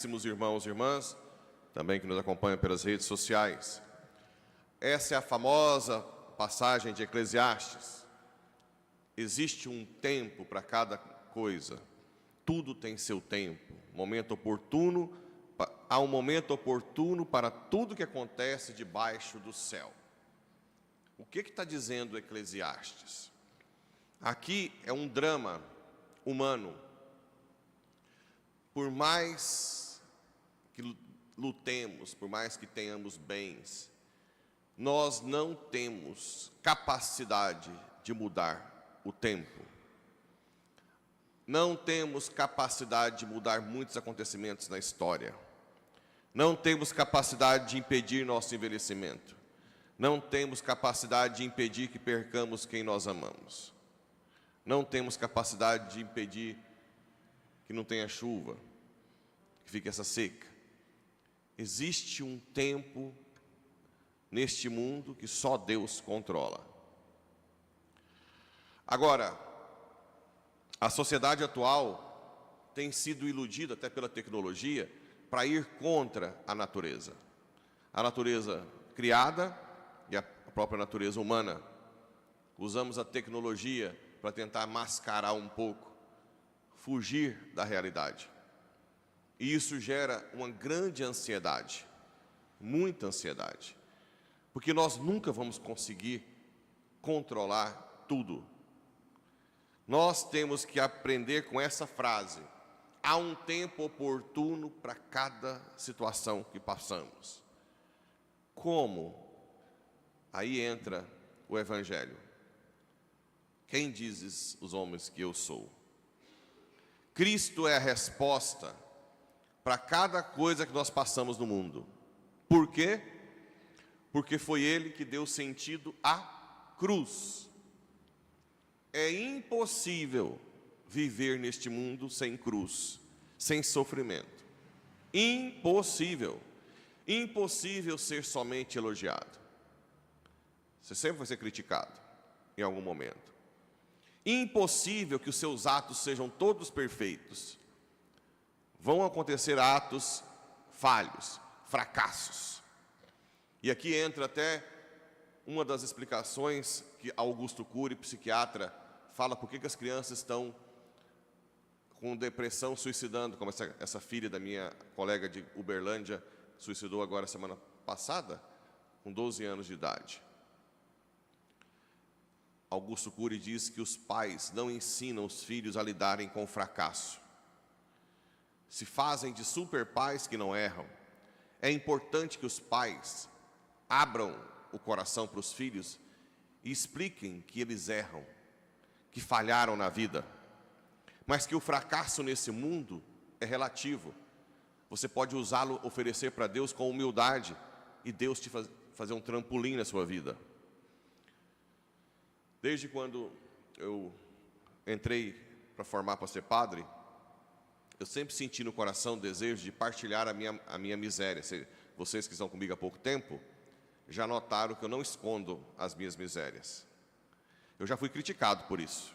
Irmãos e irmãs, também que nos acompanham pelas redes sociais. Essa é a famosa passagem de Eclesiastes. Existe um tempo para cada coisa. Tudo tem seu tempo. Momento oportuno, há um momento oportuno para tudo que acontece debaixo do céu. O que está dizendo Eclesiastes? Aqui é um drama humano. Por mais que lutemos, por mais que tenhamos bens, nós não temos capacidade de mudar o tempo. Não temos capacidade de mudar muitos acontecimentos na história. Não temos capacidade de impedir nosso envelhecimento. Não temos capacidade de impedir que percamos quem nós amamos. Não temos capacidade de impedir que não tenha chuva, que fique essa seca. Existe um tempo neste mundo que só Deus controla. Agora, a sociedade atual tem sido iludida até pela tecnologia para ir contra a natureza. A natureza criada e a própria natureza humana. Usamos a tecnologia para tentar mascarar um pouco, fugir da realidade. E isso gera uma grande ansiedade, muita ansiedade, porque nós nunca vamos conseguir controlar tudo. Nós temos que aprender com essa frase: há um tempo oportuno para cada situação que passamos. Como? Aí entra o Evangelho. Quem dizes os homens que eu sou? Cristo é a resposta para cada coisa que nós passamos no mundo. Por quê? Porque foi Ele que deu sentido à cruz. É impossível viver neste mundo sem cruz, sem sofrimento. Impossível. Impossível ser somente elogiado. Você sempre vai ser criticado em algum momento. Impossível que os seus atos sejam todos perfeitos. Vão acontecer atos falhos, fracassos. E aqui entra até uma das explicações que Augusto Cury, psiquiatra, fala por que as crianças estão com depressão, suicidando, como essa filha da minha colega de Uberlândia suicidou agora semana passada, com 12 anos de idade. Augusto Cury diz que os pais não ensinam os filhos a lidarem com o fracasso. Se fazem de super pais que não erram. É importante que os pais abram o coração para os filhos e expliquem que eles erram, que falharam na vida, mas que o fracasso nesse mundo é relativo. Você pode usá-lo, oferecer para Deus com humildade e Deus te fazer um trampolim na sua vida. Desde quando eu entrei para formar para ser padre, eu sempre senti no coração o desejo de partilhar a minha miséria. Vocês que estão comigo há pouco tempo, já notaram que eu não escondo as minhas misérias. Eu já fui criticado por isso.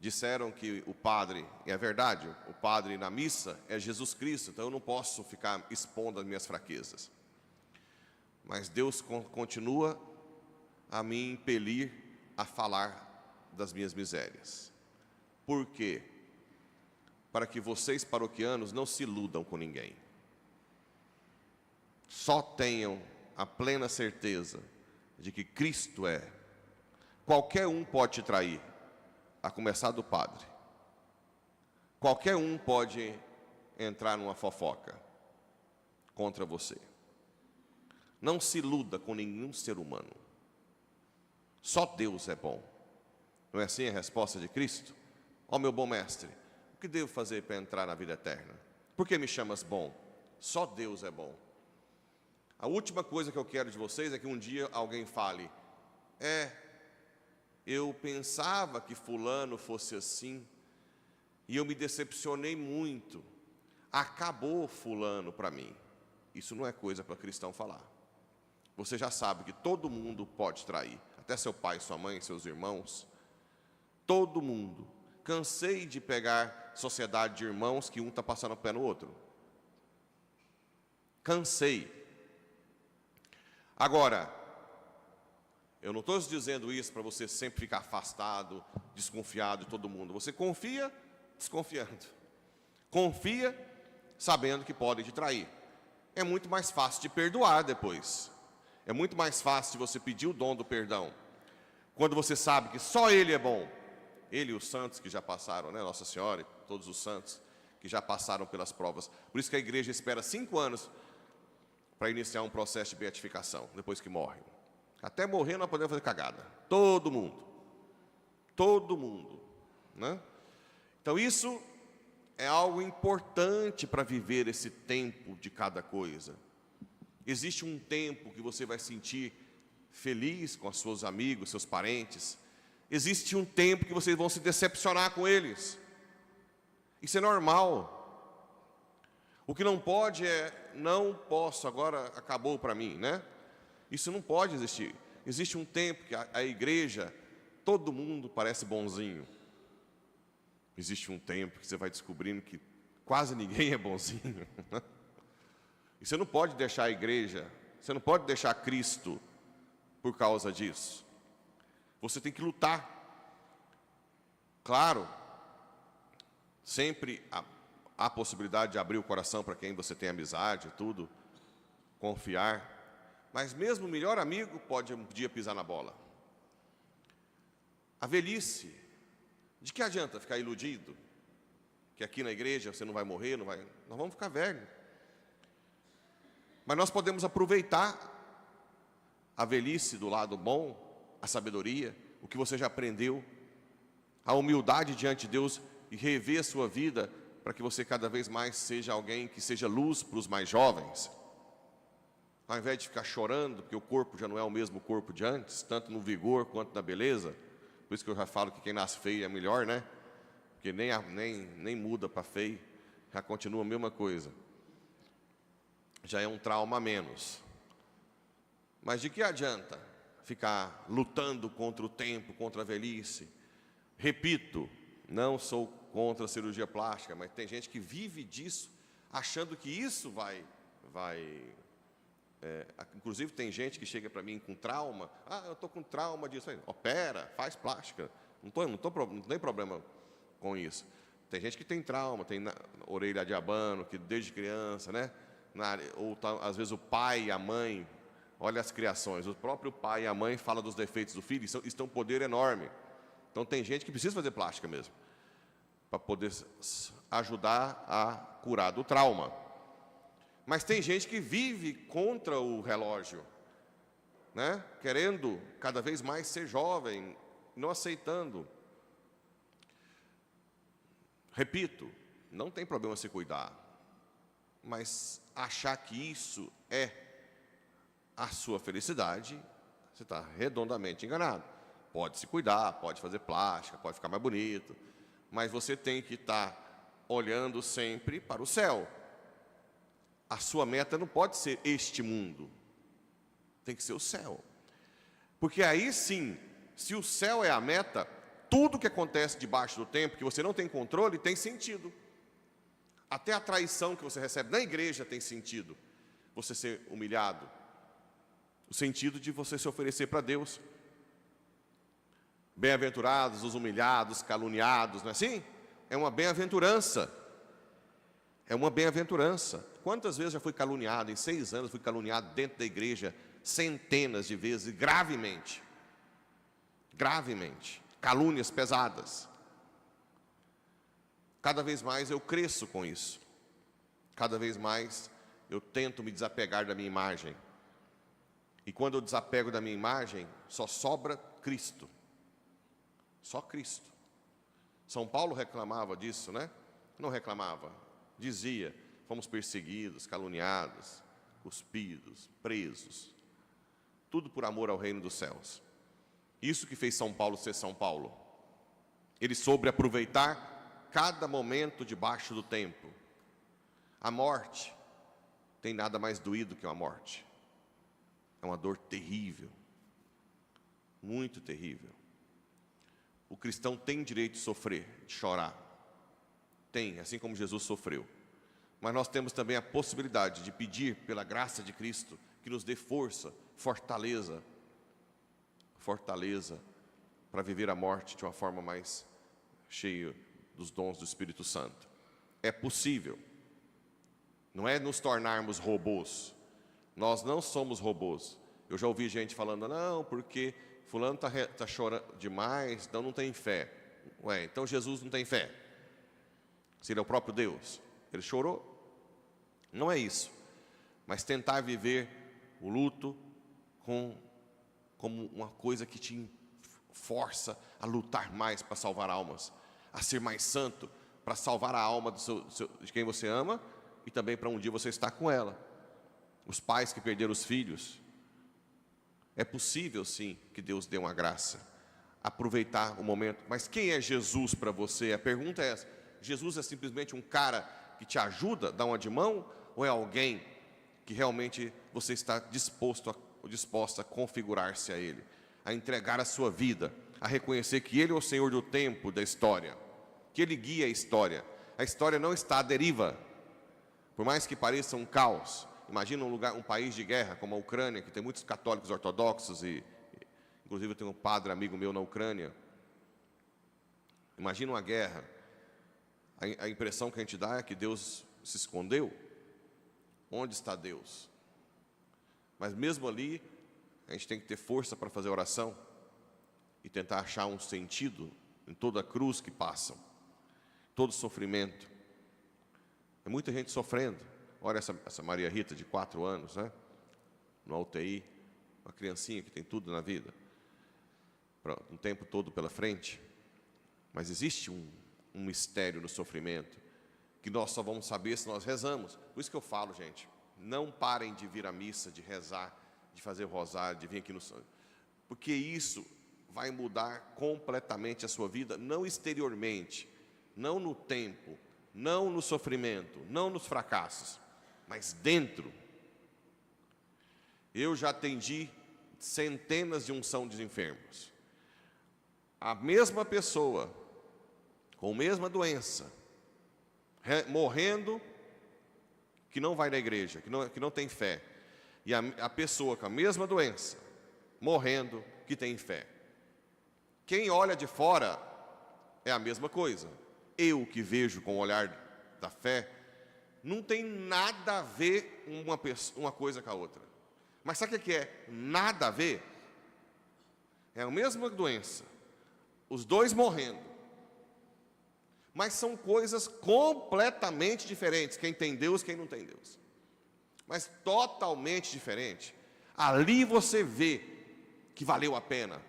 Disseram que o padre, e é verdade, o padre na missa é Jesus Cristo, então eu não posso ficar expondo as minhas fraquezas. Mas Deus continua a me impelir a falar das minhas misérias. Por quê? Para que vocês paroquianos não se iludam com ninguém. Só tenham a plena certeza de que Cristo é. Qualquer um pode te trair, a começar do padre. Qualquer um pode entrar numa fofoca contra você. Não se iluda com nenhum ser humano. Só Deus é bom. Não é assim a resposta de Cristo? Ó meu bom mestre, o que devo fazer para entrar na vida eterna? Por que me chamas bom? Só Deus é bom. A última coisa que eu quero de vocês é que um dia alguém fale: eu pensava que fulano fosse assim, e eu me decepcionei muito. Acabou fulano para mim. Isso não é coisa para cristão falar. Você já sabe que todo mundo pode trair, até seu pai, sua mãe, seus irmãos. Todo mundo. Cansei de pegar sociedade de irmãos que um está passando o pé no outro. Cansei. Agora, eu não estou dizendo isso para você sempre ficar afastado, desconfiado de todo mundo. Você confia desconfiando. Confia sabendo que pode te trair. É muito mais fácil de perdoar depois. É muito mais fácil de você pedir o dom do perdão. Quando você sabe que só Ele é bom. Ele e os santos que já passaram, né? Nossa Senhora e todos os santos que já passaram pelas provas. Por isso que a igreja espera 5 anos para iniciar um processo de beatificação, depois que morre. Até morrer nós podemos fazer cagada. Todo mundo. Todo mundo. Né? Então isso é algo importante para viver esse tempo de cada coisa. Existe um tempo que você vai sentir feliz com os seus amigos, seus parentes. Existe um tempo que vocês vão se decepcionar com eles. Isso é normal. O que não pode é, não posso, agora acabou para mim, né? Isso não pode existir. Existe um tempo que a igreja, todo mundo parece bonzinho. Existe um tempo que você vai descobrindo que quase ninguém é bonzinho. E você não pode deixar a igreja, você não pode deixar Cristo por causa disso. Você tem que lutar. Claro, sempre há a possibilidade de abrir o coração para quem você tem amizade, tudo, confiar. Mas mesmo o melhor amigo pode um dia pisar na bola. A velhice, de que adianta ficar iludido? Que aqui na igreja você não vai morrer, não vai... Nós vamos ficar velhos. Mas nós podemos aproveitar a velhice do lado bom, a sabedoria, o que você já aprendeu, a humildade diante de Deus e rever a sua vida para que você cada vez mais seja alguém que seja luz para os mais jovens. Ao invés de ficar chorando, porque o corpo já não é o mesmo corpo de antes, tanto no vigor quanto na beleza. Por isso que eu já falo que quem nasce feio é melhor, né? Porque nem muda para feio, já continua a mesma coisa. Já é um trauma a menos. Mas de que adianta ficar lutando contra o tempo, contra a velhice? Repito, não sou contra a cirurgia plástica, mas tem gente que vive disso, achando que isso inclusive tem gente que chega para mim com trauma. Eu estou com trauma disso aí. Opera, faz plástica. Não tem problema com isso. Tem gente que tem trauma, tem orelha de abano, que desde criança, né? Às vezes o pai e a mãe, olha as criações, o próprio pai e a mãe falam dos defeitos do filho, isso tem um poder enorme. Então tem gente que precisa fazer plástica mesmo, para poder ajudar a curar do trauma. Mas tem gente que vive contra o relógio, né? Querendo cada vez mais ser jovem, não aceitando. Repito, não tem problema se cuidar, mas achar que isso é a sua felicidade, você está redondamente enganado. Pode se cuidar, pode fazer plástica, pode ficar mais bonito, mas você tem que estar olhando sempre para o céu. A sua meta não pode ser este mundo, tem que ser o céu. Porque aí sim, se o céu é a meta, tudo que acontece debaixo do tempo, que você não tem controle, tem sentido. Até a traição que você recebe na igreja tem sentido. Você ser humilhado, o sentido de você se oferecer para Deus. Bem-aventurados os humilhados, caluniados, não é assim? É uma bem-aventurança. É uma bem-aventurança. Quantas vezes já fui caluniado? Em 6 anos fui caluniado dentro da igreja, centenas de vezes, gravemente. Gravemente. Calúnias pesadas. Cada vez mais eu cresço com isso. Cada vez mais eu tento me desapegar da minha imagem. E quando eu desapego da minha imagem, só sobra Cristo. Só Cristo. São Paulo reclamava disso, né? Não reclamava. Dizia, fomos perseguidos, caluniados, cuspidos, presos. Tudo por amor ao reino dos céus. Isso que fez São Paulo ser São Paulo. Ele soube aproveitar cada momento debaixo do tempo. A morte tem nada mais doído que uma morte. É uma dor terrível. Muito terrível. O cristão tem direito de sofrer, de chorar. Tem, assim como Jesus sofreu. mas nós temos também a possibilidade de pedir pela graça de Cristo que nos dê força, fortaleza para viver a morte de uma forma mais cheia dos dons do Espírito Santo. É possível. Não é nos tornarmos robôs. Nós não somos robôs. Eu já ouvi gente falando, não, porque fulano está chorando demais, então não tem fé. Ué, então Jesus não tem fé. Se ele é o próprio Deus, ele chorou. Não é isso. Mas tentar viver o luto como uma coisa que te força a lutar mais para salvar almas, a ser mais santo, para salvar a alma de quem você ama e também para um dia você estar com ela. Os pais que perderam os filhos, é possível sim que Deus dê uma graça, aproveitar o momento. Mas quem é Jesus para você? A pergunta é essa: Jesus é simplesmente um cara que te ajuda, dá uma de mão, ou é alguém que realmente você está disposta a configurar-se a Ele, a entregar a sua vida, a reconhecer que Ele é o Senhor do tempo, da história, que Ele guia a história. A história não está à deriva, por mais que pareça um caos. Imagina um país de guerra como a Ucrânia, que tem muitos católicos ortodoxos, inclusive eu tenho um padre amigo meu na Ucrânia. Imagina uma guerra. A impressão que a gente dá é que Deus se escondeu. Onde está Deus? Mas mesmo ali, a gente tem que ter força para fazer oração e tentar achar um sentido em toda a cruz que passam, todo sofrimento. É muita gente sofrendo. Olha essa Maria Rita de 4 anos, né? No UTI, uma criancinha que tem tudo na vida, um tempo todo pela frente. Mas existe um mistério no sofrimento que nós só vamos saber se nós rezamos. Por isso que eu falo, gente, não parem de vir à missa, de rezar, de fazer o rosário, de vir aqui no sonho, porque isso vai mudar completamente a sua vida, não exteriormente, não no tempo, não no sofrimento, não nos fracassos, mas dentro. Eu já atendi centenas de unção de enfermos. A mesma pessoa, com a mesma doença, morrendo, que não vai na igreja, que não tem fé. E a pessoa com a mesma doença, morrendo, que tem fé. Quem olha de fora é a mesma coisa. Eu que vejo com o olhar da fé, não tem nada a ver uma coisa com a outra. Mas sabe o que é nada a ver? É a mesma doença, os dois morrendo, mas são coisas completamente diferentes. Quem tem Deus, quem não tem Deus, mas totalmente diferente. Ali você vê que valeu a pena,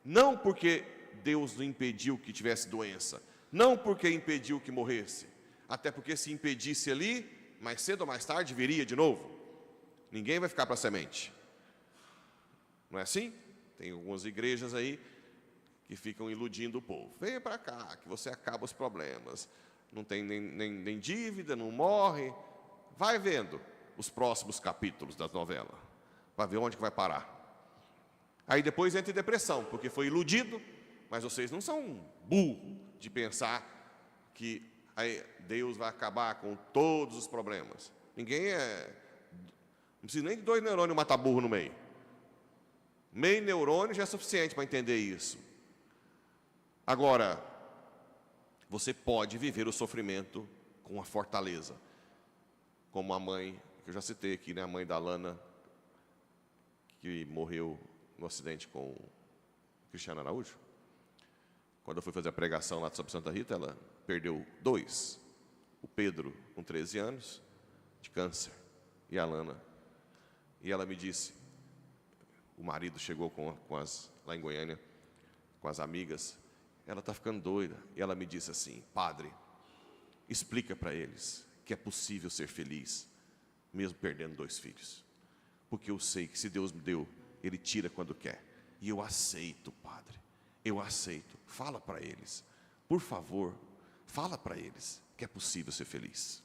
não porque Deus não impediu que tivesse doença, não porque impediu que morresse, até porque se impedisse ali, mais cedo ou mais tarde viria de novo. Ninguém vai ficar para a semente. Não é assim? Tem algumas igrejas aí que ficam iludindo o povo. Venha para cá, que você acaba os problemas. Não tem nem dívida, não morre. Vai vendo os próximos capítulos das novelas. Vai ver onde que vai parar. Aí depois entra em depressão, porque foi iludido, mas vocês não são burros de pensar que aí Deus vai acabar com todos os problemas. Não precisa nem de 2 neurônios matar burro no meio. Meio neurônio já é suficiente para entender isso. Agora, você pode viver o sofrimento com a fortaleza. Como a mãe, que eu já citei aqui, né? A mãe da Lana, que morreu no acidente com o Cristiano Araújo. Quando eu fui fazer a pregação lá sobre Santa Rita, ela perdeu 2. O Pedro, com 13 anos, de câncer, e a Lana. E ela me disse, o marido chegou lá em Goiânia, com as amigas, ela está ficando doida. E ela me disse assim, padre, explica para eles que é possível ser feliz, mesmo perdendo 2 filhos. Porque eu sei que se Deus me deu, Ele tira quando quer. E eu aceito, padre, eu aceito. Fala para eles, por favor, fala para eles que é possível ser feliz.